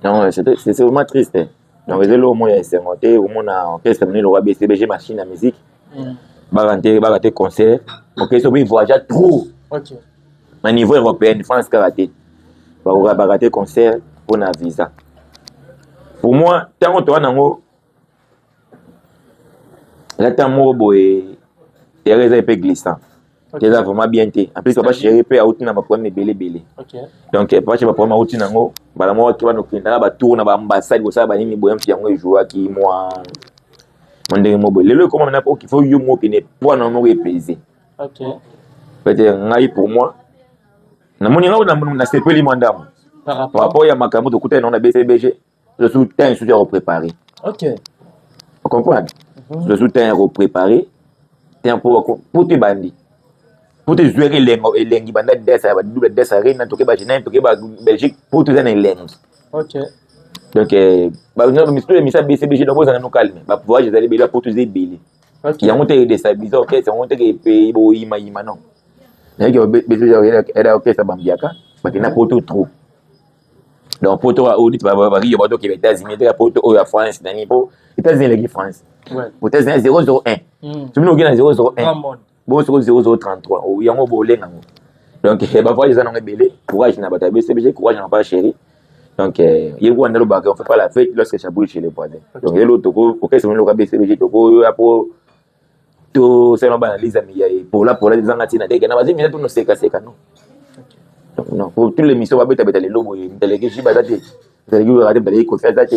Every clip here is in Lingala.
Non, c'est vraiment triste. Donc, les gens ont essayé de orchestre, le roi BCBG, machine à musique. Baraté concert. Ok, ils voyagent trop. Au niveau européen, France karaté. Baraté concert pour un visa. Pour moi, tant que tu as là, tu as un peu glissant. C'est vraiment bien. En plus, tu vas gérer peu à outil dans ma première belé. Donc, pas chez ma première outil dans moi, qui va nous tour dans l'ambassade, ça va nous boire un petit joueur qui moi. Le comment on a qu'il faut y qui n'est pas dans nos pesé. Peut-être pour moi. Na moni na sepeli mandam. Par rapport à Makamu de côté non na BCBG, le soutien est repréparé. OK. Vous comprenez? Le soutien est repréparé. Pour te bandi. Pour te jouer les banda double des arena to ke ba Genève to ke ba Belgique pour te donner lengi. OK. Donc nous monsieur BCBG donc ça nous calme. Ba pouvoir je aller pour te zébili. OK. Il y a monté déstabiliser OK, c'est monté que pays bo ima non. Il y a BCBG OK ça bambiaka, parce qu'il n'a pas trop. Donc pour toi audit va voir il y a d'autres qui les États-Unis pour toi la France dans niveau États-Unis les France. Ouais. Pour États-Unis 001. Tu me regardes 001. Bon 0033 il y a un bolé donc ba voyage ça non belé courage na bata BCBG courage na pas chéri donc il y a quoi dans le bac on fait pas la fête lorsque ça brûle chez les voisins donc il l'autre OK c'est le BCBG to pour to c'est non les amis pour les angati na deka na bazi mina tout no seka non donc non pour toutes les missions ba beta les lobo délégué jibadate délégué raté délégué confiance date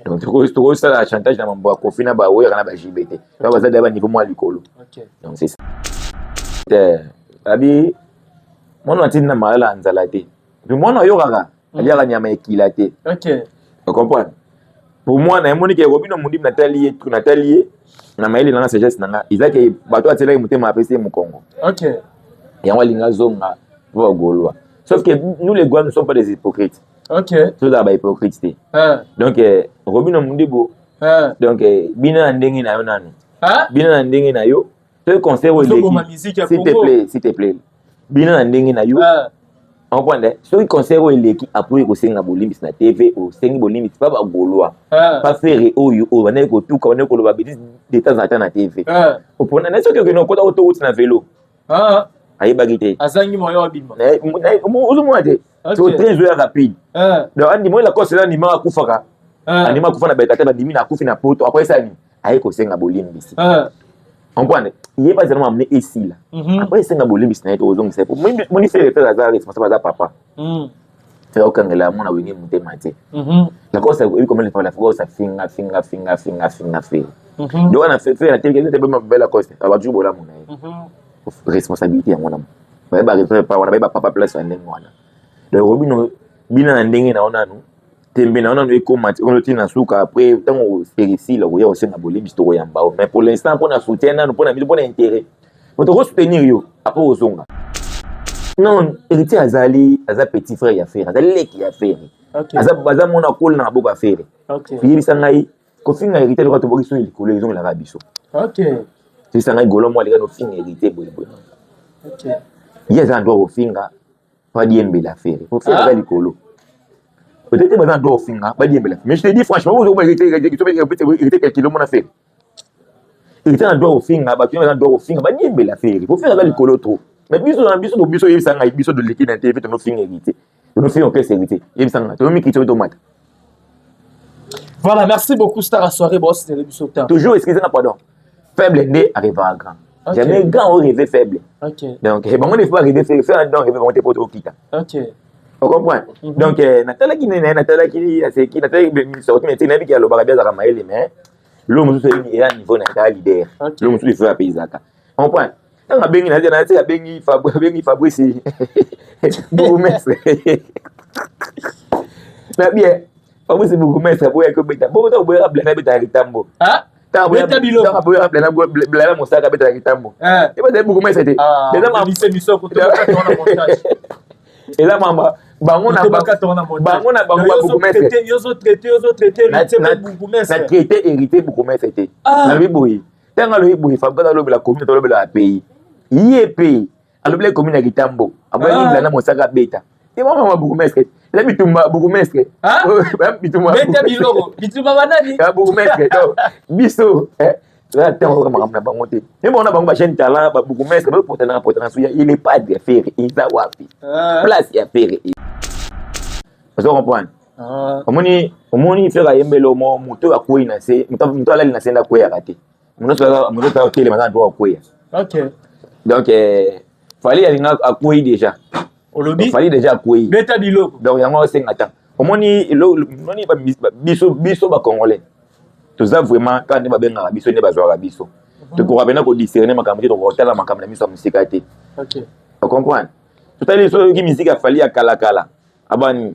donc tout ça la chantage na mambo kofina ba oya kana ba jibete ba baza d'aba niveau moi likolo donc c'est ça abi mwana atina malala nzala te puis mwana yokaka aliaka nyama ekila te. OK. Vous comprenez? Pour moi na moni ke robino mundi natalié na maili na sagesse nanga izake bato atela mutema apesi mu Congo. OK. Yango linga zonga va golwa. Sauf que nous les Gaulois ne sommes pas des hypocrites. OK. Tout là ba hypocrite. Donc robino mundi bo. Donc bina ndengi na yo nanu. Bina ndengi na yo. Te conseil s'il te plaît. Bina ndengi na yo. On prend ce qui concerne l'équipe après au Sénégal Bolimbis na TV au Sénégal Bolimbis pas ba Gaulois. Pas faire oyo o na ko tout ko na ko ba de temps en temps na TV. Au point na ce que no ko autoroute na vélo. Ayi bagité. Azangi moyo bimba. Ozo mo ate. C'est très rapide. Donc andi mo la course là ni ma kufaka. Anima kufa na bekata ba dimi na kufi na poto après ça ni ayi ko Sénégal Bolimbis. On prend il est pas seulement amené ici là après c'est nga bolimbis na eto ozong c'est pour moi ni fait faire la responsable za papa c'est aucun là mon awengi mutema te la cause c'est comme la fois ça finga fait donc on a fait la télé c'était pas belle cause ça va toujours là mon responsabilité ya mon am ba ba papa place en ngwana le robino bina ndenge na ona no tembe na ona no ekomati on tina suka après tant c'est là où aussi na bolimbis to yamba mais pour l'instant pour na soutien na pour na intérêt on te soutenir yo après ozonga non héritier azali petit frère ya faire azali leki ya faire aza mona kol na boka faire puis bisangai ko finga héritier ko to boki so likolo ezonga la biso c'est ça ngai golo mo le no finga héritier boy yes ando ko finga pas diembe la faire faut faire ça likolo peut-être maintenant doit finga pas diembe la mais je te dis franchement vous héritier quelques kilomètres à faire héritier doit finga ba tu doit finga pas diembe la faire faut faire ça likolo trop. Mais biso yebisanga biso de l'équipe na TV to no finga hérité. To no finga que c'est hérité. Yebisanga to mi kito to mata. Voilà, merci beaucoup Star à soirée boss de biso temps. Toujours excusez-moi pardon. Faible né arrive à grand. Jamais grand au rêver faible. OK. Donc bon on ne faut pas rêver faire un don rêver monter pour to kita. OK. Vous comprenez? Donc Natala qui c'est qui Natala sorti mais c'est qui a le barabia za maele mais l'homme sous il est à niveau na leader. L'homme sous il fait paysaka. On comprend? Quand on a béni, on a béni Fabrice. Bourgmestre. Mais bien, Fabrice bourgmestre, vous avez que bon, vous avez blâmé bêta ritambo. Ah? T'as blâmé mon sac à bêta ritambo. Et vous avez bourgmestre été. Déjà ma lycée mission pour toi na montage. Et là maman, bango na bourgmestre. Ils ont traité bourgmestre. Ça traité hérité bourgmestre été. Na biboyi. Tant que le bourgmestre Fabrice la commune dans le pays. Yépe alors les communes à Gitambo après il na mosaka beta et moi maman bourgmestre là bitumba bourgmestre bitumba beta biloko bitumba banani bourgmestre donc biso là tant comme na bango te mais bon na bango ba chaîne talent ba bourgmestre ba potana il est pas de faire il va wapi place ya faire vous comprenez omoni faire yembelo mo moto akoyi na se moto alali na senda koya kate moto tele mazana doit koya. OK donc fallait alinga akoyi déjà olobi fallait déjà akoyi beta biloko donc yango senga ta omoni noni ba biso ba congolais toza vraiment quand ne ba benga biso ne ba zwa biso to ko rabena ko discerner makambo to ko tala makambo na miso musika te. OK vous comprenez tout à l'heure so ki musique a fallait akala kala abani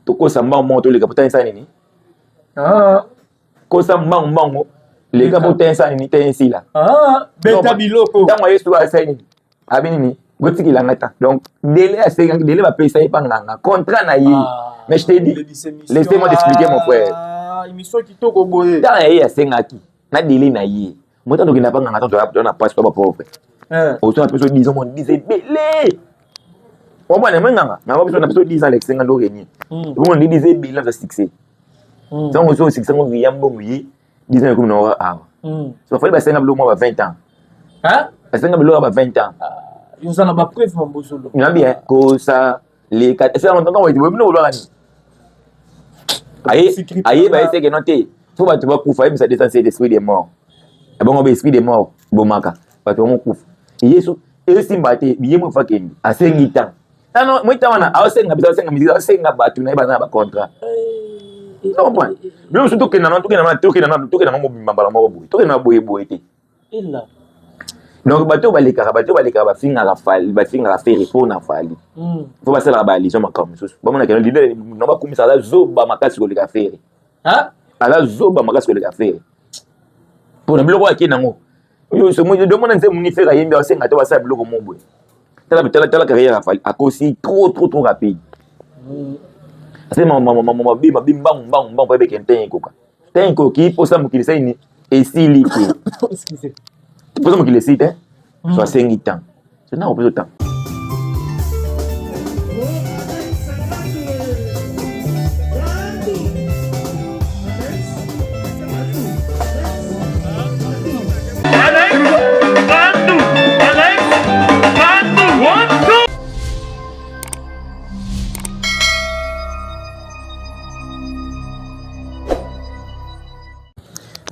to ko samba mo to le kapita nsa nini ko samba mbango le kapita nsa nini te nsi la beta biloko tango yesu asani abini gotiki la ngata donc délai à 5 ans délai va payer ça pas nganga contrat na yi mais je te dis laissez-moi t'expliquer mon frère émission qui to ko boye dans yi à 5 ans na délai na yi moto to kina pas nganga to na passe pas pauvre au son personne disons mon disait belé on va même nganga na ba personne personne 10 ans les 5 ans do gagner on disait bilan de succès donc on so succès on vient bon yi 10 ans comme no so fallait ba 5 ans moi 20 ans 5 ans 20 ans ils ont la preuve mon bosolo na bien ko ça les quatre c'est en temps on dit no lo ngani aye ba ese que noter faut ba tu vas kufa ça descend c'est l'esprit des morts et bon on esprit des morts bomaka ba tu mo kufa yesu esimbate biye mo fakendi asengi temps non moi tawana asenga bisenga mizika asenga batu na bana ba contrat non point bien surtout que na mo bimbala mo boy to que na boye te illa donc bato baleka ba finga la fali ba finga la faire pour na fali faut passer la balise makambo susu ba mona que l'idée non ba kumisa la zoba makasi ko le faire ala zoba makasi ko le faire pour na biloko akina ngo yo so mo de mona nze muni faire yembe asenga to ba sa biloko mo boy tala carrière la fali a aussi trop rapide c'est maman bim pa be kenten koka tenko ki posa mukilisa ini esili ki excusez posa mukilisa ite so asengi temps c'est na opé temps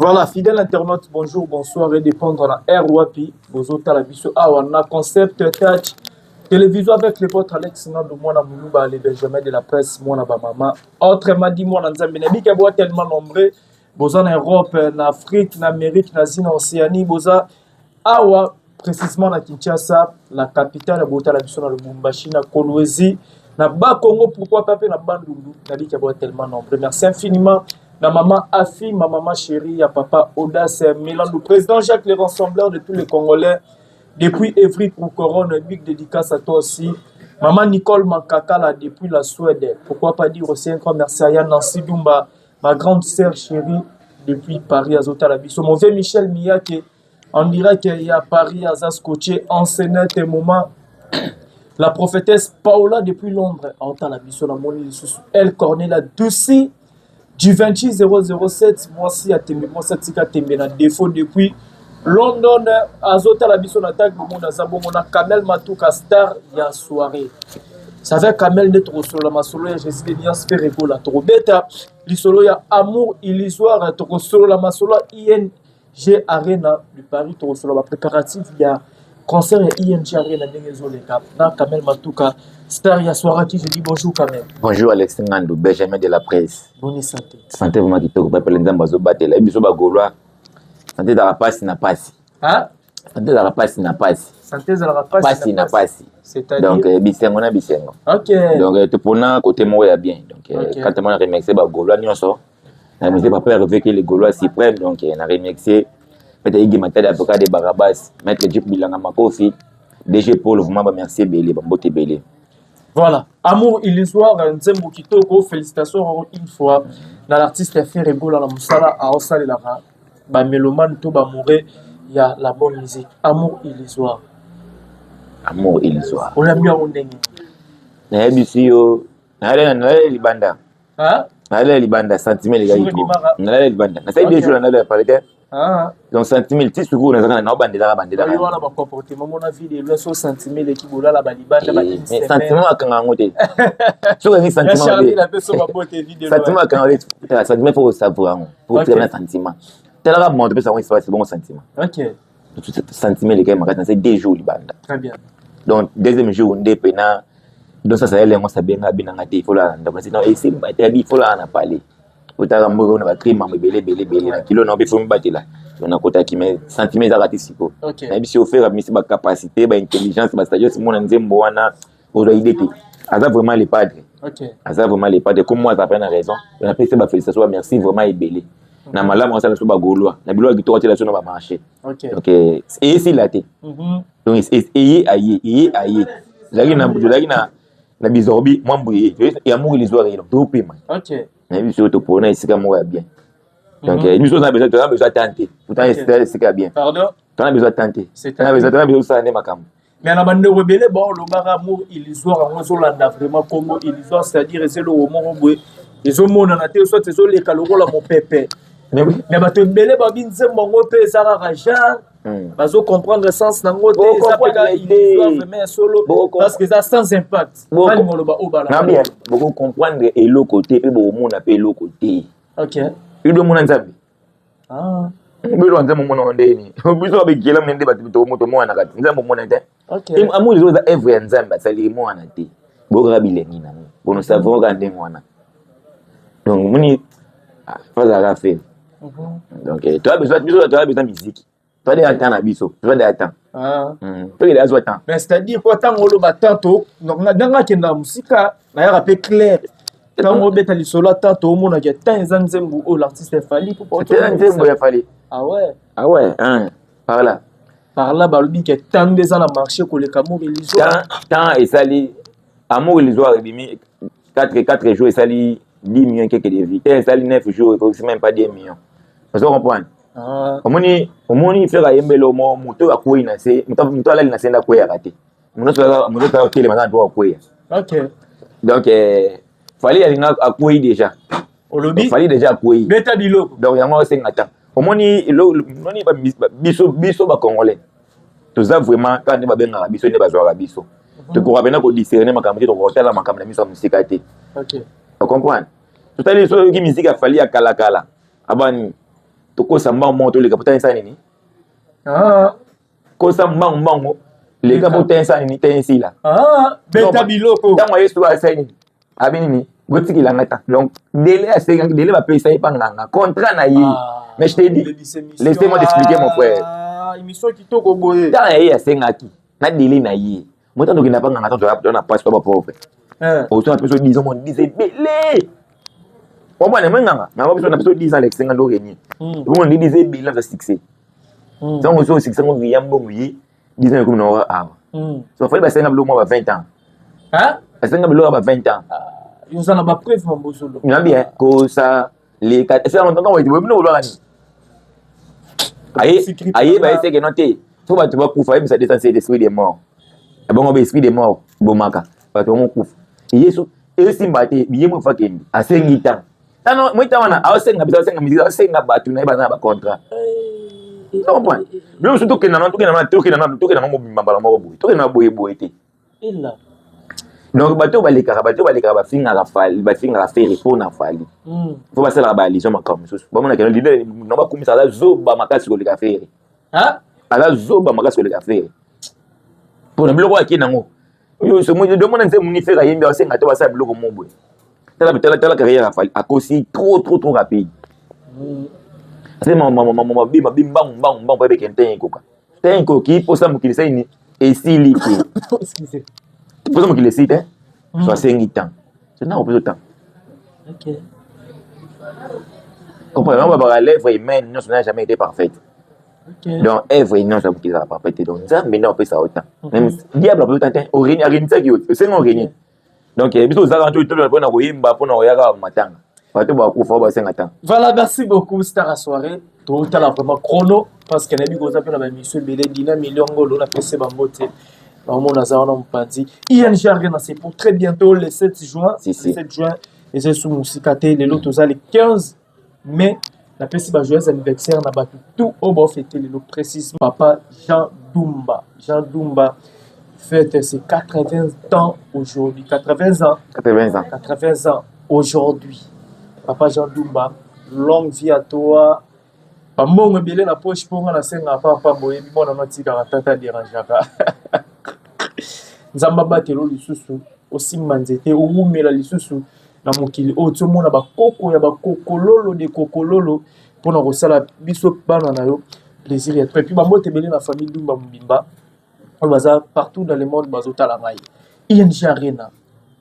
Voilà, fidèle internaute, bonjour, bonsoir, et dépendre la RWAPI, Bozota la Bisso, on a concept touch, télévision avec les potes Alex Nando, moi, na Moulouba, l'hébergement de la presse, moi, na Bamama. Autrement dit, moi, na Nzambi, na Bika, bois tellement nombreux, Boza en Europe, en Afrique, en Amérique, en Océanie, Boza, Awa, précisément na Kinshasa, la capitale, Bota la Bisso, na Lubumbashi, na Kolwezi, na Bas-Congo, pourquoi pas, na Bandundu, na Bika, bois tellement nombreux. Merci infiniment. Na maman Afi, ma maman chérie, à papa Audace Milan, le président Jacques, les rassembleurs de tous les Congolais, depuis Evry pour Couronne, big dédicace à toi aussi. Maman Nicole Mankakala, depuis la Suède, pourquoi pas dire aussi un grand merci à Nancy Dumba, ma grande sœur chérie, depuis Paris, à Zotalabiso. Mon vieux Michel Miyake, on dirait qu'il y a Paris, à Zascoché, enseignante et moment. La prophétesse Paola, depuis Londres, à Zotalabiso, la Moni, elle Cornelia Dussi. Du 26 007, moi aussi à Tembe, moi ça tika Tembe na défaut depuis London, Azota la bison attaque, le monde a zabo, on a Kamel Matouka star, il y a soirée. Ça fait Kamel d'être au solo, ma solo, Jésus de Nias Ferrego, la trop bêta, l'isolo, il y a Amour, illusoire, trop solo, la ma solo, ING Arena, du Paris, trop solo, la préparatif, il y a concert et ING Arena, les cap, na Kamel Matouka. Star Yaswara qui je dis bonjour quand même. Bonjour Alex Ngando, Benjamin de la presse. Bonne santé. Santé vraiment qui te coupe pas les nzambazo batela. Et biso ba Gaulois. Santé da rapasi na pasi. Santé da rapasi na pasi. Santé da rapasi na pasi. C'est-à-dire donc bisengo na bisengo. OK. Donc tu pona côté mo ya bien. Donc quand tu m'as remercié ba Gaulois nyonso. Na remercié papa avec les Gaulois suprême donc na remercié peut-être Iggy Matadi avocat de Barabas, maître Jeep Bilanga Makofi, DG Paul vraiment ba merci belé, ba mbote belé. Voilà, Amour illusoire, Nzembo Kitoko, félicitations une fois. Dans l'artiste Ferrego, dans la Moussala, à Osal et Lara, bah Méloman, tout bah mourir, il y a la bonne musique. Amour illusoire. Amour illusoire. On l'a mis à Ondeng. N'abusio, nalala libanda nalala libanda centimètre les gars nalala libanda na sai deux jours nalala parler donc centimètre ti suku na zanga na bandela wana ba comportement mona vie de so centimètre qui bolala ba libanda ba mais sentiment akanga ngote so ni sentiment akanga ngote sentiment faut savoir pour très bien sentiment tellement monde peut savoir c'est bon sentiment OK sentiment les gars makata c'est deux jours libanda très bien donc deuxième jour on dépena donc ça c'est les ça bien binanga te faut la ndaba c'est non et c'est batebi faut la na parler otaka mboka on va crime belé na kilo na bifo mbatela on a kota qui met sentiment za siko na biso faire misi ba capacité ba intelligence ba stagiaire si mona nzembo wana ozo idée aza vraiment les padres aza vraiment les padres comme moi ça prend raison on a fait ba félicitations merci vraiment ebelé na malamu ça so ba goloa na bilo ki to la so na ba marché donc et ici là té donc aye zaki na bizorbi mwambuye ya mungu lizwa donc to pema na biso to pona isika mo ya bien donc biso on a besoin tenter pourtant c'est bien pardon on a besoin tenter on a besoin ça ne makam mais na bande rebelle bon le baramour illusoire en Zolanda vraiment Congo illusoire c'est-à-dire c'est le roman boy ils ont mon na te soit c'est les kalorola mon pépé mais bato belé babinze mongo pe sara raja bazo comprendre le sens nango te ça peut illusoire vraiment solo parce que ça sans impact mal moloba obala na bien beaucoup comprendre et le côté pe bo mona pe le côté OK il do mona nzambe bilo nzambe mona ndeni biso abekela mende bato moto mwana kati nzambe mona te OK amu les autres œuvre ya nzambe sali mwana te boka bilengi na bono savoir ka ndenge wana donc moni faza ka faire donc tu as besoin de musique tu as des temps na biso tu as des temps tu as des temps mais c'est-à-dire quoi tant ngolo batanto nanga kenda musika na ya rappel clair tant obeta lisolo tanto mona ke tant nzembu o l'artiste fali pour porter nzembu ya fali ah ouais par là balobi ke tant des na marché ko le kamour liso tant et sali amour liso rebimi 4 jours et sali 10 millions quelques de vie et sali 9 jours c'est même pas 10 millions vous comprenez omoni fera yembelo mo moto akoi na se moto alali na senda koya kate moto tele mazana to akoya OK donc fallait alinga akoi déjà olobi fallait déjà akoi beta biloko donc yango senga ta omoni noni ba biso ba congolais toza vraiment quand ba benga biso ne bazwa biso to ko rabena ko discerner makambo to ko tala makambo na miso musika te OK vous comprenez tout à l'heure so ki musique a fallait akala kala abani kosa mbango to leka potesa nini kosa mbango leka potesa nini tensila beta biloko tango yesu asani abini gotiki la ngata donc délai à 5 délai va payer ça pas nganga contrat na yi mais je te dis laissez-moi t'expliquer mon frère émission qui to koboye dans yi à 5 aki na délai na yi moto ndo kina pas nganga to na passe pas pauvre au soit personne disons mon disait belé on va même nganga na ba na 10 ans l'ex ngando reni on dit disait bilan de succès donc on so succès on vient bon yi 10 ans comme no so fallait ba 5 ans moi 20 ans ba 5 ans ba 20 ans yo ça na ba preuve mbozolo na bien ko ça les 4 c'est on entend ouais tu no lo ngani aye ba ese que noter so ba tu va kufa ça descend c'est l'esprit des morts bon on esprit des morts bomaka ba to mon kufa yesu esimbate biye mo fakendi asengita tano mwita wana awasenga bisa asenga miziki asenga batu na ibana ba contrat non point bien surtout que na mo bimbala mo boy to ke na boy te illa donc bato baleka ba finga la fali ba finga la faire pour na fali faut passer la balise makam so ba mona ke leader no ba kumisa la zoba makasi ko le faire ala zoba makasi ko le faire pour na biloko akina ngo yo so mo de mona nse muni faire yembe asenga to ba sa biloko mo boy tela carrière a aussi trop rapide c'est maman bim bang pas avec un tenko qui pour ça mukili ça ni et si liki excusez pour ça mukili c'est soit 5 ans c'est non plus de temps OK comprenez on va voir l'œuvre humaine non ça n'a jamais été parfaite donc œuvre non ça mukili pas parfaite donc ça mais non peut ça autant même diable peut tenter au rien ça qui c'est non rien donc biso zaka nto tolo pona koyimba pona oyaka matanga bato ba kufa ba senga temps voilà merci beaucoup Star soirée to tala vraiment chrono parce que nabi goza pe na ba mission belé dina million ngolo na pese ba mbote Maman Nazarana Mpandi. ING Arena, c'est pour très bientôt le 7 juin. Si, si. Le 7 juin, et c'est sous Moussikate, les lots le 15 mai. La PC va joyeux anniversaire, n'a pas tout au bas fêté le lot précisément. Papa Jean Dumba. Jean Dumba fête ses 80 ans aujourd'hui. 80 ans. 80 ans. 80 ans aujourd'hui. Papa Jean Dumba, longue vie à toi. Pas mon belé la poche pour la scène à papa boye, mon amati karatata dérangeaka. Nzamba batelo lisusu, aussi manzete, ou mela lisusu, na mokili, o tsomo na bakoko ya bakokololo de kokololo, pour na rosala biso bana na yo, plaisir et puis ba te belé na famille Dumba Mbimba, on baza partout dans le monde bazota la maille. ING Arena,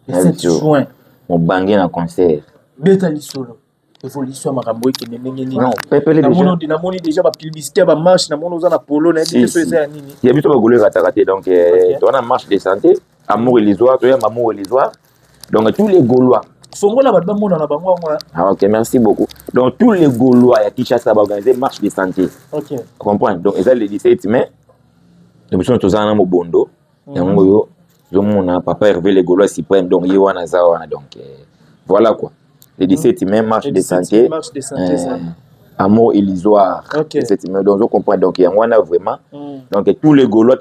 le 7 juin. Mon bangé na concert. Beta lisolo. Évolution makambo qui non pepele déjà na moni déjà ba publicité ba marche na moni za na polo na biso eza nini ya biso ba golo raté donc on a marche de santé amour illusoire toi amour illusoire donc tous les Gaulois fongola ba mona na bango ah ok merci beaucoup donc tous les Gaulois ya Kinshasa ba organiser marche de santé ok comprendre donc eza le 17 mai donc biso tozana na mobondo yango yo mona papa Hervé les Gaulois suprême donc yewana za wana donc voilà quoi. Le 17 mai, marche de santé, amour illusoire. Okay. Donc, on comprend. Donc, il y a vraiment. Donc, tous les Gaulois,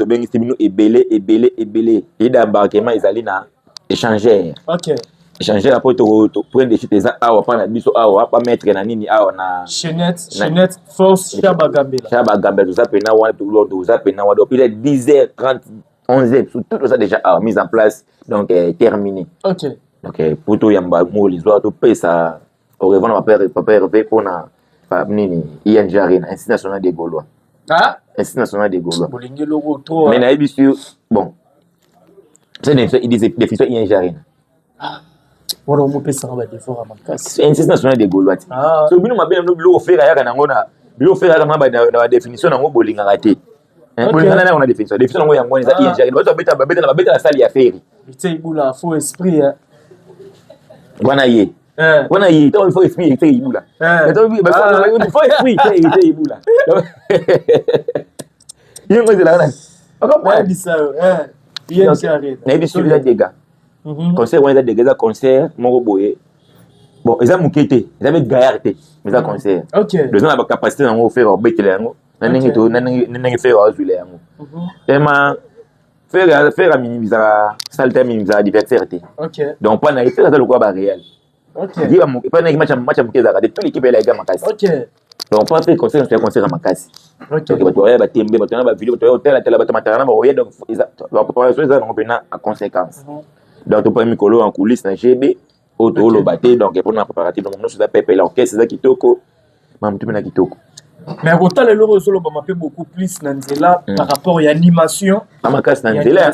et belé. Et d'embarquement, ils allaient échanger. Ok. Échanger après, tu prends des choses, pas mettre na Chenette, force, Chabagambela. Chabagambela, tout ça, depuis les 10h30, 11h, tout ça déjà mis en place, donc terminé. Ok. Donc, pour tout, il y a un l'histoire, tout paye ça. Au revoir, papa Hervé pour na ING Arena, Institut national des Gaulois. Ah? Institut national des Gaulois. Mais na sûr, bon. C'est des définitions ING Arena. Ah. Voilà, on peut ça, on va défendre à ma casse. Institut national des Gaulois. Ah. So, nous m'avons bien nous offert à Yanangona. Nous offert à la définition dans mon bowling arrêté. Bolingana on a définition. Définition dans mon ING Arena. Tu as bête la salle à faire. Tu sais, il a faux esprit. Wana ye il faut esprit c'est ibula il faut esprit c'est ibula il faut la on dit ça bien carré na biso les dégâts concert on a des dégâts concert moko boye bon ils ont mukete ils avaient gaillarté mais ça concert OK les gens ont la capacité de faire betele yango nanenge faire azule yango tellement faire à minimiser salter minimiser diversité. OK donc pas na faire ça le quoi réel. OK dit pas na match mukeza de toute l'équipe elle a gagné makasi. OK donc pas faire concert à makasi. OK donc ba tembe ba tona ba vidéo ba hôtel ba matana ba oye donc la préparation ça on pena à conséquence. Donc to premier colo en coulisses na GB auto lo baté donc pour na préparatif donc nous ça pepe l'orchestre ça kitoko mam tu na kitoko. Mais autant les loro solo ba m'a beaucoup plus nanzela par rapport à l'animation. Amakas nanzela.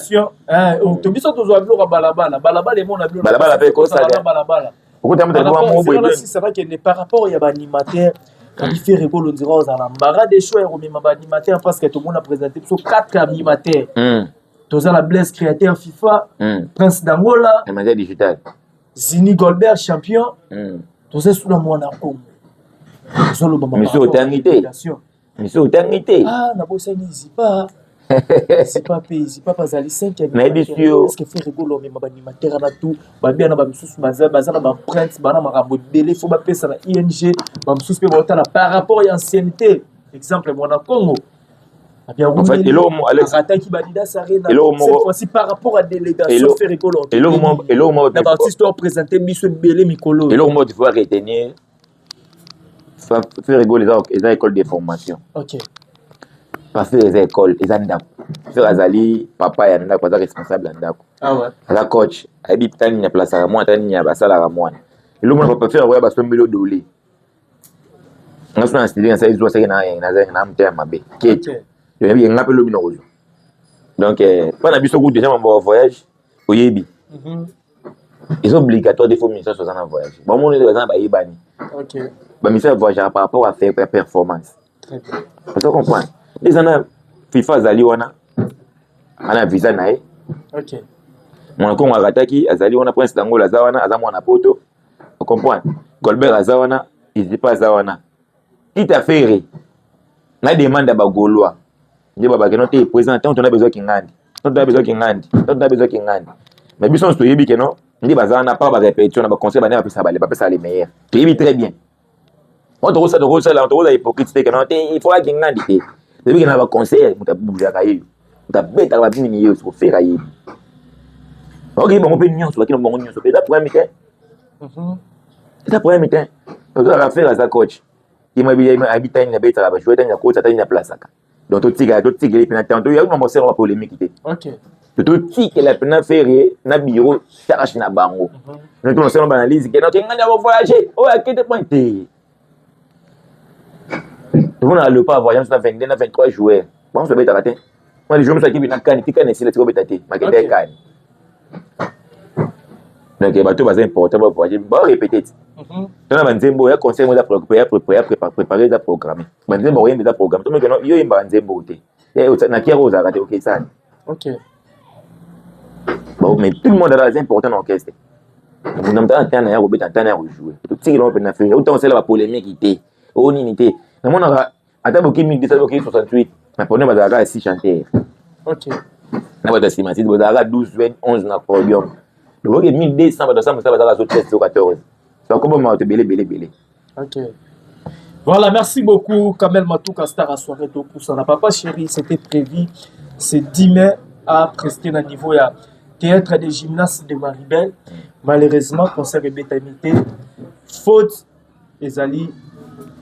To biso to zo ablo balabala le monde ablo. Balabala pe ko ça. Balabala. Pourquoi tu as moi c'est vrai que par rapport il y a animateur quand il fait rigolo on dirait aux alambara des choix et même animateur parce que tout le monde a présenté sur 4 animateurs. Toza la Blaise créateur FIFA, Prince d'Angola, animateur digital. Zini Goldberg champion. Toza sous la moi na Congo. Monsieur Otangité. Monsieur Otangité. Ah, na bossa ni pas. C'est pas pas ali 5 animateurs. Est-ce que fait rigolo mais ma animateur na tout, ba bien na ba misusu baza na ba prince bana makambo belé faut ba pesa na ING, ba misusu pe ba na par rapport à ancienneté. Exemple moi na Congo. En fait, attaque Badida Sarena. Cette fois-ci par rapport à délégation fait rigolo. Et là la partie histoire présenter Michel Belé Mikolo. Et là il faut retenir faire rigoler les écoles de formation. OK. Parce que les écoles, les andako. Faire azali papa ya ndako za responsable andako. Ah ouais. Ala coach, aibi tani na place à moi tani ya basala ra moi. Et là papa faire ouais baso mbelo dolé. Ngaso na style ça izo ça na mte mabe. OK. Je vais ngape lo binozo. Donc pas na biso déjà mon voyage au yebi. Ils sont obligatoires de faire mission sur un voyage. Bon mon les gens ba yebani. OK. Ba mission voyage par rapport à faire performance. Très bien. Tu comprends? Les ana FIFA azali wana ana visa nae. OK. Mon Congo agataki azali wana Prince d'Angola za wana aza mwana poto. Tu comprends? Goldberg aza wana, il dit pas za wana. Qui t'a fait na demande ba Gaulois. Ndi baba keno te président on a besoin kingandi. on a besoin kingandi on a besoin kingandi mais biso on toyebi que non ndi bazana pas ba répétition na ba conseil ba na ba ça les meilleurs toyebi très bien on te ça là on te hypocrite que non il faut kingandi te toyebi que na ba conseil muta bouger kayo muta beta ba bini yo so faire kayo ok bon on peut nyonso bakino bon nyonso peut être problème que c'est problème que on doit faire à sa coach il m'a bien habité na beta ba jouer na coach atani na place aka donc tout tigre les pénatants il y a une monstre en polémique OK tout tigre la pénat ferré na bureau cherche na bango nous tout on analyse que non ngana va voyager oh inquiète pas té on a le pas voyage na 22 na 23 joueurs bon ça beta raté moi les joueurs ça qui vient kan tika na sila tiko beta té makende kan donc bateau c'est important pour voyager bon répéter tona banzembo ya conseil mo da préparer da programmer banzembo yembe da programme to me que non yo yemba banzembo te na kia rosa raté OK ça OK bon mais tout le monde est important dans l'orchestre on entend entendre ya robeta entendre ya jouer tout ce qui l'on peut faire autant c'est la polémique était on unité na mona ata boki 1268 na pone bazaka 6 chanteurs OK na bata simati bazaka 12 20 11 na podium donc 1200 bazaka bazaka so 13 14 ça comme moi te belé OK voilà merci beaucoup Kamel Matouka star à soirée to pour ça na papa chéri c'était prévu ce 10 mai à prester à niveau ya théâtre des gymnastes de Maribel malheureusement concert bétamité faute ezali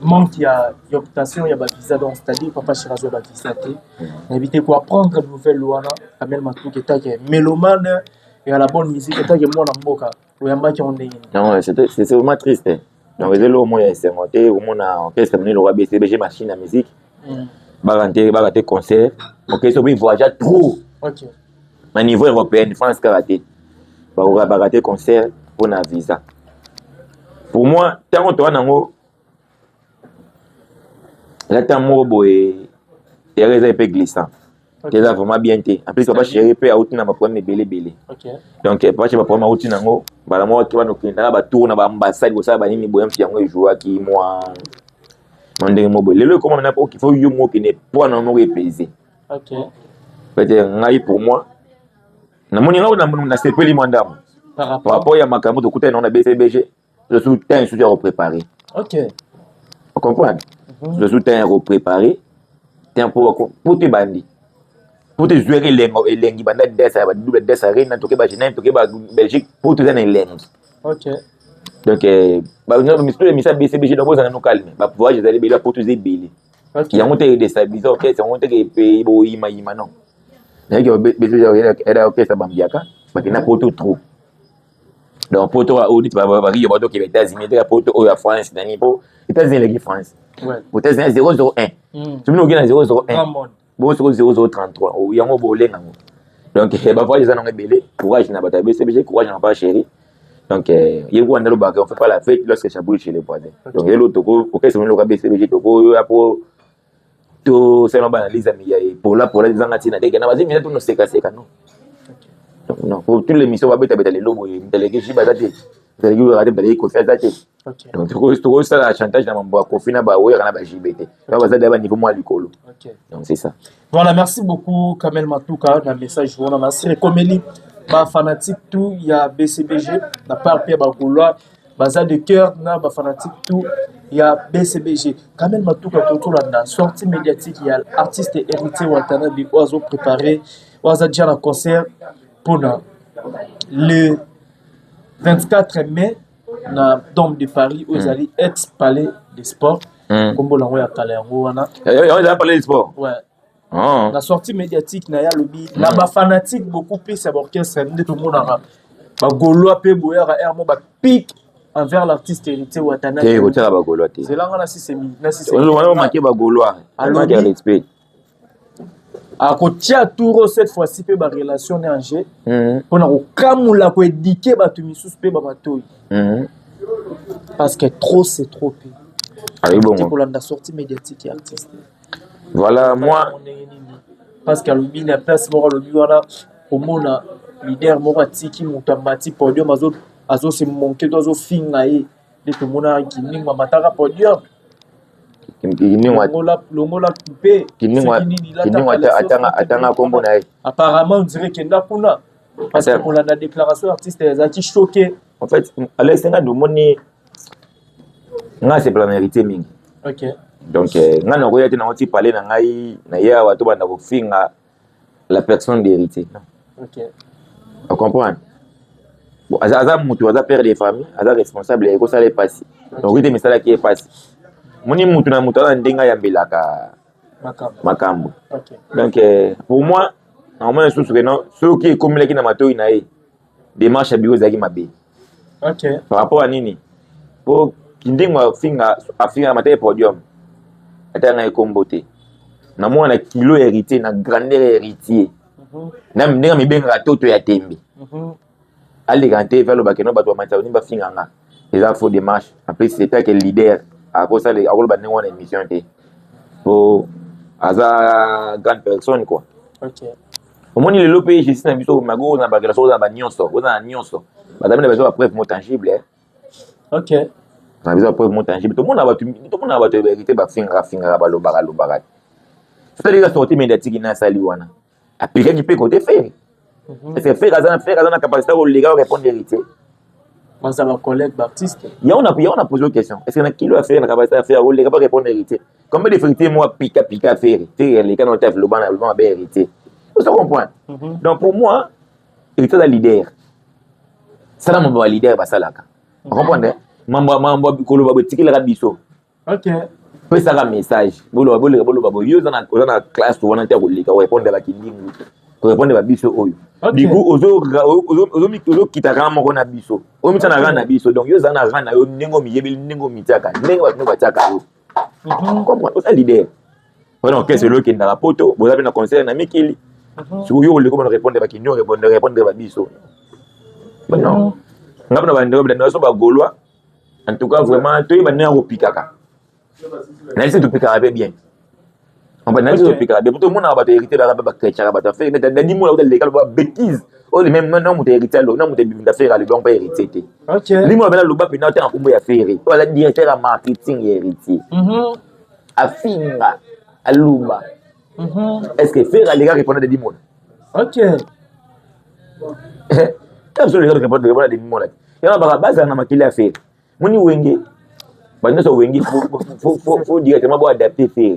manque ya optation ya ba visa donc c'est-à-dire papa chéri a ba visa té invité pour apprendre de nouvelles lois Kamel Matouka était mélomane et à la bonne musique était que moi na mboka oyamba ki on est non c'est vraiment triste donc les lots moi c'est monté au monde en orchestre mener le roi BCBG machine à musique ba rater concert orchestre il voyage trop OK au niveau européen France karaté ba rater concert pour na visa pour moi tant que nango la tamo boy et réserve un peu glissant c'est vraiment bien té en plus papa chéri peut out na ba problème belé OK donc papa chéri ba problème out nango bala mo ki bano kinda ba tour na ba ambassade ko sa ba nini boyam fiango joueur qui moi ndenge mo boy lelo comment na qu'il faut yo mo qui n'est pas non mo épésé OK peut-être ngai pour moi na moni ngao na sepeli mandam par rapport ya makambo de kuta na BCBG je soutien à repréparer OK vous comprenez je soutien à repréparer tempo pour te bandi pour te jouer lengi banda desa ba double desa reina to ke ba Genève to ke ba Belgique pour te donner lengi OK donc ba no misa BCBG no boza na no calme ba pouvoir je aller bela pour te zébili OK ya monter déstabiliser OK c'est monter que pays bo ima non mais que BCBG era OK ça bambiaka ba kina pour tout trop donc pour toi audit ba ri ba to ke États-Unis te pour to ya France dani pour États-Unis les France ouais pour États-Unis 001 tu me no gina 001 bon sur 0033 il y a un bolé donc ba voyage ça non belé courage na bata BCBG courage na pas chéri donc il y a un endroit on fait pas la fête lorsque ça brûle chez les voisins donc il l'autre OK c'est le BCBG to pour to c'est non analyse ami pour la zanga tina de na bazi mina to no seka non donc non pour toutes les missions va beta les lobo délégué jiba date délégué va rater ko faire date donc tout ça la chantage na mambo kofina ba we kana ba JBT ba baza d'aba niveau moi likolo donc c'est ça voilà merci beaucoup Kamel Matouka na message on a merci komeli ba fanatique tout il y a BCBG na part Pierre Bagolois baza de cœur na ba fanatique tout il y a BCBG Kamel Matouka autour la sortie médiatique il y a artiste héritier Watana bi oiseau préparé oiseau déjà un concert pour le 24 mai na Dôme de Paris aux allées ex-palais des sports comme on l'a parlé en wana on a parlé des sports ouais la sortie médiatique na ya lobby na ba fanatique beaucoup plus à orchestre de tout le monde ba Gaulois pe boyer à air mo ba pic envers l'artiste héritier Watana et retirer ba Gaulois c'est là on a 6 on va manquer ba Gaulois manquer respect à côté tour cette fois-ci pe ba relation na Angers pour na kamula ko édiquer ba tu misus pe ba matoyi parce que trop c'est trop peu bon pour la sortie médiatique et artiste voilà moi parce que le bien place mort le wana au mona leader mort tiki mutamati podium azo se monter dozo finga et de tout mona qui ning mataka podium longola coupé atanga kombo na ye. Apparemment on dirait que ndakuna parce que pour la déclaration artiste les a choqué. En fait Alex nga domoni nga c'est plan hérité mingi. OK. Donc nga na koya te na oti parler na ngai na ya watu banda ko finga la personne d'hérité. OK. On comprend. Bon, aza mutu aza père de famille, aza responsable et ko ça les passer. Donc oui, mais ça là qui est passé. Moni mutu na mutu ala ndenga ya mbelaka makambo. OK. Donc pour moi, normalement sous ceux qui comme les qui na matoi na e démarche bio zaki mabe. OK. Par rapport à nini? Pour kindingwa finga maté podium. Atanga ekombote. Na mwana kilo héritier na grandeur héritier. Na mdenga mibenga toto ya tembe. Ali ganté vers le bakeno bato matao ni ba finganga. Les infos démarche. Après c'était que leader à cause ça les akolo ba nengo na émission té. Pour aza grande personne quoi. OK. Au moins le pays ici na biso mago na bakela so za ba nyonso, na nyonso. Ba damena besoin de preuve tangible. OK. Na besoin de preuve tangible. Tout le monde a battu vérité ba finga ba lo baga. C'est-à-dire que sortie médiatique na sali wana. Appliquer qui peut côté faire. Est-ce que faire la capacité au légal répondre héritier? Moi ça va collègue baptiste. On a posé une question. Est-ce que qui doit faire la capacité à faire au légal répondre héritier? Combien de héritiers moi pica faire les canons taf le ban héritier. Vous comprenez? Donc pour moi, héritier est leader. Ça là mon leader ba salaka. Vous comprenez? Mambo kolo ba tikila biso. OK. Peut ça un message. Bolo yo na classe ou on ko lika répondre ba kindingu. Répondre ba biso oyo. Du coup ozo kitaka moko na biso. O mitana ran na biso. Donc yo zana ran na yo nengo miyebeli nengo mitaka. Nengo ba taka yo. Comprendre ça leader. Voilà qu'est-ce que qui dans la poto, vous avez un conseil na mikili. Si vous yo comment répondre ba kinyo répondre ba biso. Non. Ngapna ba ndeko benda so ba golwa. En tout cas vraiment toi ba nero pikaka. Na essaie de piquer bien. On va dire piquer bien. Pour tout le monde a battu hérité la rabat chrétien rabat faire. Dani mo la légal ba bêtise. Oh le même non mo hérité là, non mo d'affaire le bon pas hérité. OK. Li mo bela lo ba pina en kombo ya faire. Oh la directeur à marketing héritier. Afinga aluba. Est-ce que faire les gars répondre de dimon? OK. Quand je les gars répondre de dimon là. Il y a ba base na makili à faire. Moni wenge faut directement adapter faire.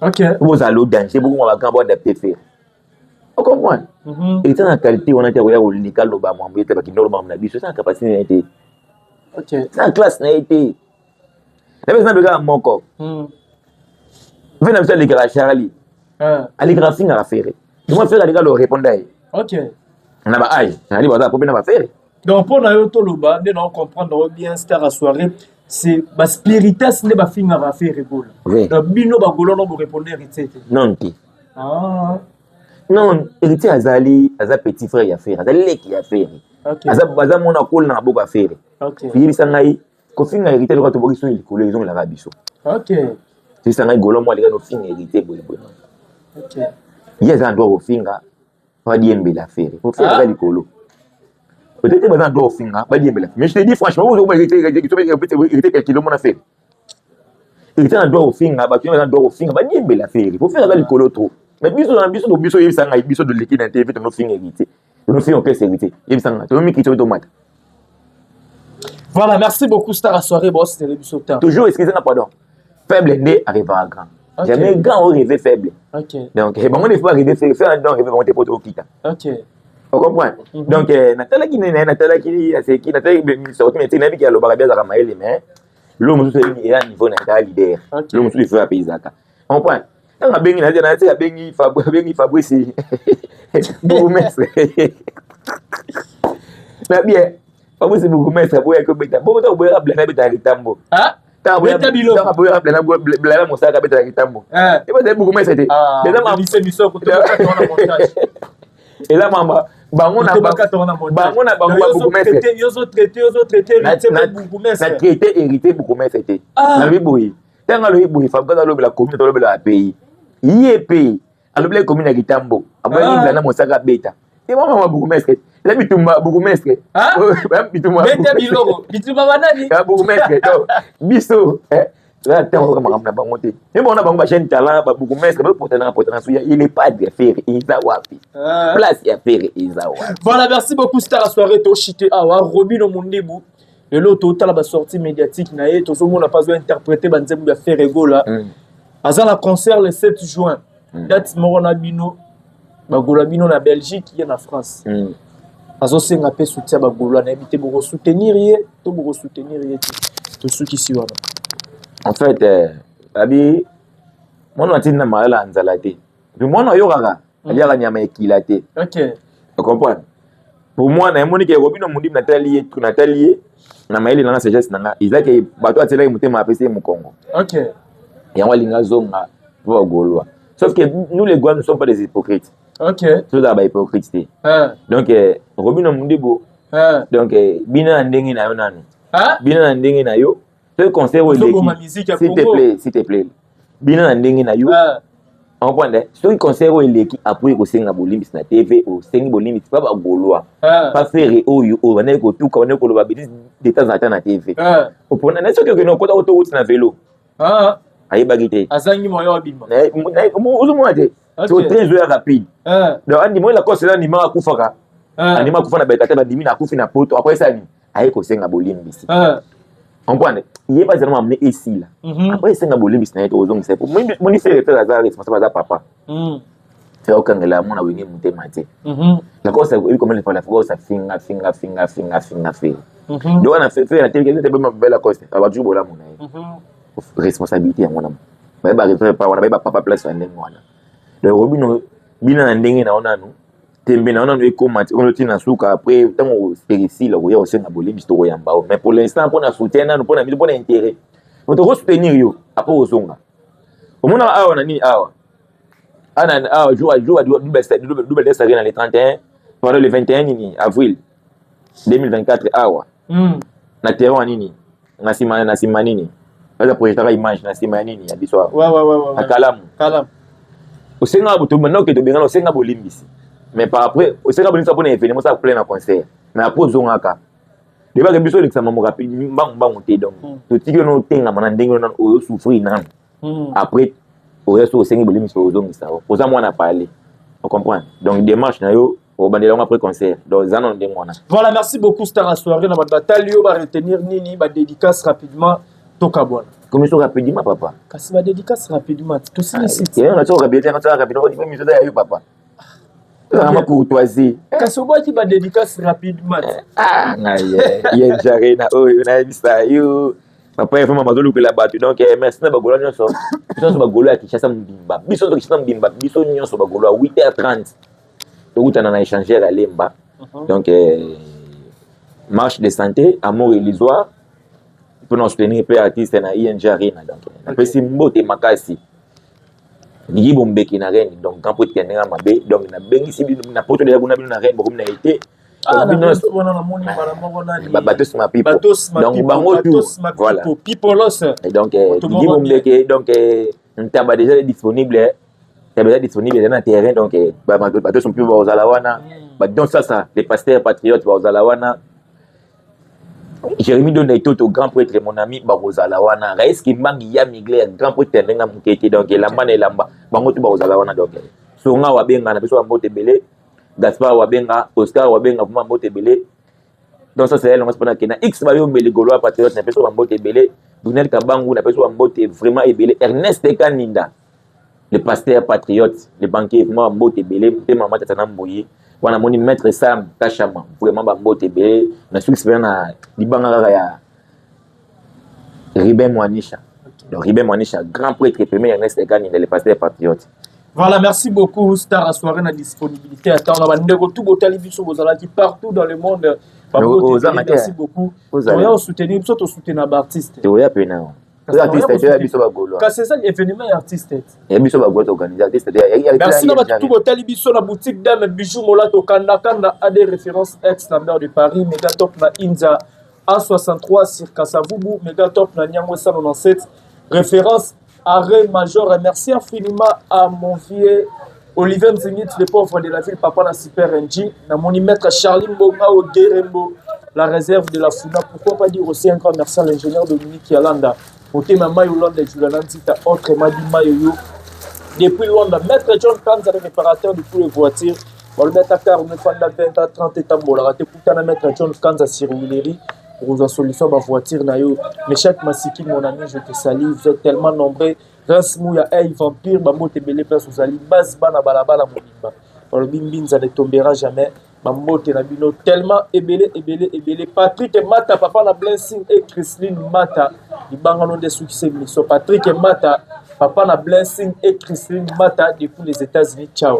OK. Vous allez danger beaucoup on va adapter faire. Vous comprenez? Et ça la qualité on a été au légal lo ba mwambe te ba kindolo ba na biso ça capacité na été. OK. Ça classe na été. La personne be ga moko. Venez à l'écran Charlie. À l'écran finga à faire. Moi faire les gars le répondre. OK. Na ba ai, na li ba problème na ba faire. Donc pour na yo to loba de non comprendre bien star à soirée. C'est ma spiritas ne ba finga va faire rigolo. Bino ba golo no bo répondre héritier. Non ti. Ah. Non, héritier azali petit frère ya faire, azali leki ya faire. OK. Aza mona kol na boka faire. OK. Puis sangai ko finga héritier ko to boki so likolo ils ont la biso. OK. C'est sangai golo mo les no finga héritier boy. OK. Yeza ndo ko finga pas diembe la faire. Faut faire azali likolo. Peut-être que maintenant doit finir, pas dire mais je te dis franchement vous hériter quel kilomètre faire. Hériter doit finir, bah tu doit finir, pas dire la faire. Il faut faire avec le colo trop. Mais biso il s'en biso de liquide TV de nos finir hériter. De nos finir que c'est hériter. Il s'en a. Tu me quitter automate. Voilà, merci beaucoup Star à soirée boss de l'émission temps. Toujours excusez-moi pardon. Faible né arriver à grand. Jamais grand au rêver faible. OK. Donc bon il faut arriver faire un don rêver monter pour te quitter. OK. Vous comprenez? Donc, Nathalie qui sorti maintenant qui a le barabia à Ramaël, mais l'homme est à niveau natal leader. L'homme il faut appeler ça. On prend. On a bien Fabrice. Bourgmestre. Mais bien, Fabrice Bourgmestre pour que beta. Bon, tu vas blender beta ritambo. Ah? Beta bilo. Tu vas blender mon sac beta ritambo. Et pas de Bourgmestre. Déjà ma mission pour te faire montage. Et là maman bango na traité hérité Bourgmestre était na biboyi tanga lo biboyi fabrice lo la commune to lo la pays yep alobela commune ya Kitambo aboyi na mosaka beta et maman Bourgmestre la bitumba Bourgmestre bitumba beta biloko bitumba banani Bourgmestre biso là tant comme on a pas monté mais bon on a pas chaîne talent ba beaucoup mais il est pas de faire Izawapi place ya faire Izawapi. Voilà, merci beaucoup Star la soirée to chité awa Robino Mondebo et l'autre total ba sortie médiatique na ye to on n'a pas besoin interpréter banzembu ya faire Egola azan la concert le 7 juin date morona bino ba gola bino na Belgique et na France azo senga pe soutien ba gola na habité pour soutenir ye to pour soutenir ye to soutien si wana. En fait, abi, mon antine na maela anzalate. Puis mon yo kaka, aliaka nyama ekilate. OK. Tu comprends? Pour moi na moni ke robino mundi na talié na maeli na sagesse nanga. Izaki bato atela mutema apesi mu Congo. OK. Yango linga zonga pour golwa. Sauf que nous les Gaulois ne sommes pas des hypocrites. OK. Tous ba hypocrites. Donc robino mundi bo. Donc bina ndengi na yo nanu. Bina ndengi na yo. Ce concert où il est, s'il te plaît. Bien en dingue na yo. On prend des. Ce concert où il est qui après au Sénégal Bolimbis na TV au Sénégal Bolimbis pas ba Gaulois. Pas faire au yo on est ko tout quand on est ko ba de temps en temps na TV. Au point na ce que non kota autoroute na vélo. Ayi bagité. Azangi moyo bimba. Ozo mo ate. C'est très rapide. Donc andi mo la course là ni ma kufaka. Ani ma kufa na bekata ba dimi na kufi na poto après ça ni ayi ko Sénégal Bolimbis. On prend il est pas seulement amené ici là après c'est un Bolimbis na yeto ozong c'est pour moi ni fait faire hasard responsable za papa c'est aucun là mon a wengine mutema te la cause c'est comme les la fois ça finga donc on a fait la télé c'était pas belle cause ça va toujours là mon responsabilité à mon âme ba refaire pas on ba papa place en ngwana le robino bina ndenge na ona no tembe na ona no ekomati on tina suka après tant spécial là oya osenga Bolimbis to yamba mais pour l'instant pour na soutien na pour na intérêt on te soutenir yo après osonga omona awa na nini awa ana awa jour double des arena le 31 pendant le 21 nini avril 2024 awa na terrain nini na sima nini la projeter image na sima nini ya biso ouais akalamu osenga buto maintenant que to bengana osenga Bolimbis mais par après osenga Bolimbis pour un événement ça plein na concert mais après ozongaka deba ke biso l'examen mo rapide mbang te donc to tiki no tenga mana ndenge no o souffrir nan après o yeso osenga Bolimbis ozongisa oza mwana parler on comprend donc démarche na yo au bandela après concert donc zanon ndenge wana. Voilà, merci beaucoup Star la soirée na bataille yo ba retenir nini ba dédicace rapidement tokabona. Comme ça rapidement papa. Kasi ba dédicace rapidement to silicite. On a rapidement on dit mais ça yo papa. Vraiment courtoisie. Kasi o boki ba dédicace rapidement. Il jaré na o na bisa yo. Papa il fait maman zo la batu donc merci na bagolo nyonso. Biso bagolo ya Kinshasa mbimba. Biso to Kinshasa mbimba. Biso nyonso bagolo 8h30. To na échanger à Lemba. Donc marche de santé, amour illusoire. Pour nous soutenir les artistes na ING Arena donc après si mbote makasi ni bombeki na reine donc quand pour tenir mabe donc na bengi si na poto de kuna bino na reine beaucoup na été wana na moni bala moko na batos ma pipo donc bango tout voilà pipolos et donc ni bombeki donc ntaba déjà disponible dans le terrain donc batos sont plus aux alawana donc ça les pasteurs patriotes aux alawana Jérémy Donaito, grand prêtre, mon ami, Barozalawana. Reste qui manque ya miglé, grand prêtre, n'enga mukete, donc lamba ne lamba, bango tu Barozalawana donc. Songa wabenga na beso ambote belé, Gaspard wabenga, Oscar wabenga pour ambote belé. Donc ça c'est elle, on va se prendre na X bayo mbele goloa patriote na beso ambote belé, Brunel Kabangu na beso ambote vraiment belé, Ernest Kaninda, le pasteur patriote, le banquier vraiment ambote belé, te maman tata mboyi. Wana moni maître Sam Kachama vraiment bambote be na succès na libanga ya Ribem Mwanisha. Donc Ribem Mwanisha grand prêtre premier Ernest Kani le pasteur patriote. Voilà, merci beaucoup Star la soirée na disponibilité attends on ndeko tout botali biso bozala qui partout dans le monde. Merci beaucoup. Toya soutenir biso to soutenir ba artiste. Toya pena. Artiste ya biso ba golo. Ka c'est ça l'événement artiste. Ya biso ba golo organiser artiste. Merci na tout botali biso na boutique Dame Bijou Molato Kanda a des références ex-Lambert de Paris, Megatop na India A63 sur Kasavubu, Megatop na Nyangwe 197, référence Arrêt Major. Merci infiniment à mon vieux Olivier Mzingit, le pauvre de la ville, papa na Super NG, na mon maître Charlie Mbonga au Gerembo, la réserve de la FUNA. Pourquoi pas dire aussi un grand merci à l'ingénieur Dominique Yalanda. Côté maman Yolande de Julanantita, autrement dit Mayoyo. Depuis Luanda, Maître John Kanza, le réparateur de toutes les voitures. On le met à 49 ans, 20 à 30 ans, on l'a raté pour Maître John Kanza sur Willery. Pour vous solution ma voiture nayo. Mais chaque Masiki, mon ami, je te salue. Vous êtes tellement nombreux. Rasmouya, hey, vampire, Bambo te belé place aux ali. Bas bana balabala monimba. On le bimbin, ça ne tombera jamais. Bambo te nabino tellement ébélé. Patrick et Mata, papa na blessing et Christine Mata. Il bangano de succès mission. Patrick et Mata, papa na blessing et Christine Mata depuis les États-Unis. Ciao.